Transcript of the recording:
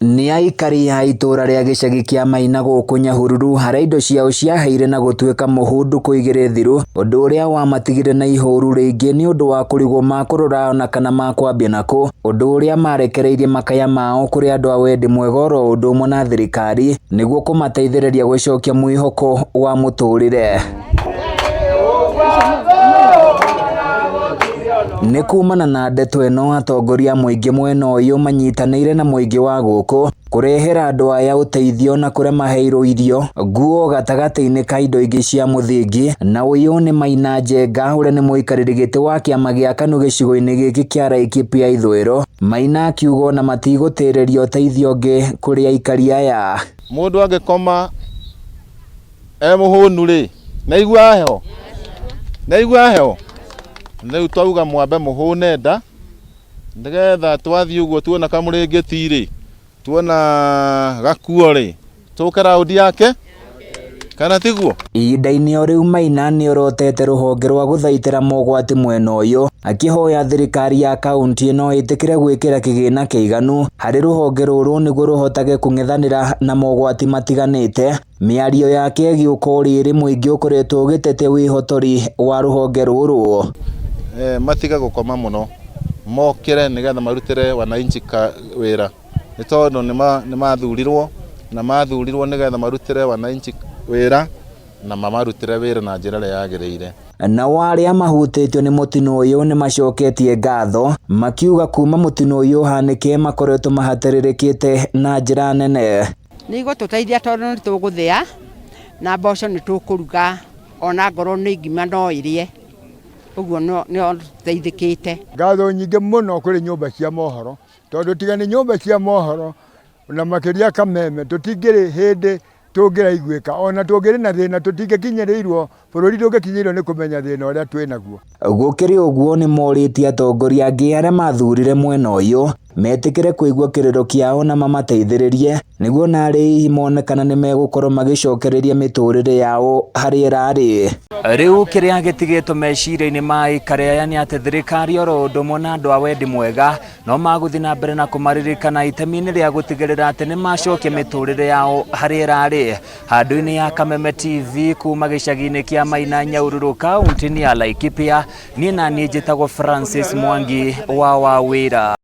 Ni aikari a itura ria gicagi kia Maina guku Nyahururu haria indo ciao ciahiriire na gutuika muhundu kuigiri thiru, undu uria wamatigire na ihuru ringi ni undu wa kurigwo makurora na kana makwambia naku, undu uria marekereirie makaya mao kuri andu a wendi mwega oro undu umwe na thirikari niguo kumateithiriria gwicokia mwihoko wa muturire. Ni kumana na ndeto eno atongoria muingi mwena uyu manyitanire na muingi wa guku kurehera andu aya uteithio na kuria maheirwo irio, nguo, gatagati-ini ka indo ingi cia muthingi. Na uyu ni Maina Njenga uria ni muikariri giti wa kiama gia KANU gicigo-ini giki kia Laikipia ithwiro. Maina akiuga na matigutiriria uteithio ungi kuri aikari aya. Mundu angikoma muhunu ri naigua heho Riu twauga mwambe muhune nda ndigetha twathii uguo tuona kamurengeti ri tuona gakuo ri tuke raundi yake kana tiguo. Ihinda-ini o riu Maina ni orotete ruhonge rwa guthaitira mogwati mwena uyu, akihoya thirikari ya kaunti ino itikire gwikira kigina kiiganu hari ruhonge ruru niguo ruhotage kung'ethanira na mogwati matiganite. Miario yake giuko riri muingi ukoretwo ugitete wihotori wa ruhonge ruru. Matiga gukoma muno mokire nigetha marutire wananchi wira ni tondu ni mathurirwo nigetha marutire wananchi wira na mamarutire wira na njira ria yagiriire. Na waria mahutitio ni mutinu uyu ni macoketie ngatho makiuga kuma mutinu uyu hanike makoretwo mahatiririkite na njira nene. Ni gututeithia tondu ni tuguthia na mboco ni tukuruga ona ngoro ni ngima no irie uguo no tuteithikite. Ngatho nyingi muno kuri nyumba cia mohoro tondu tiga ni nyumba cia mohoro na Makiria kameme tutingiri hindi tungiraiguika ona tungiri na thina tutingikinyirirwo bururi tungikinyirirwo ni kumenya thina uria twinaguo. Gukiri uguo ni moritie atongoria angi aria mathurire mwena uyu metikire kuigua kiriro kiao na mamateithiririe niguo nari monekana ni megukorwo magicokereria miturire yao hari irari. Riu kiria gitigitwo meciria-ini ma aikari aya ni ati thirikari oro undu umwe na andu a wendi mwega no maguthi na mbere na kumaririkana itemi-ini ria gutigirira ati ni macokia miturire yao hari irari. Handu-ini ya Kameme TV kuma gicagi-ini kia Maina Nyahururu kaunti-ini ya Laikipia, ni nani njitagwo Francis Mwangi wa wira.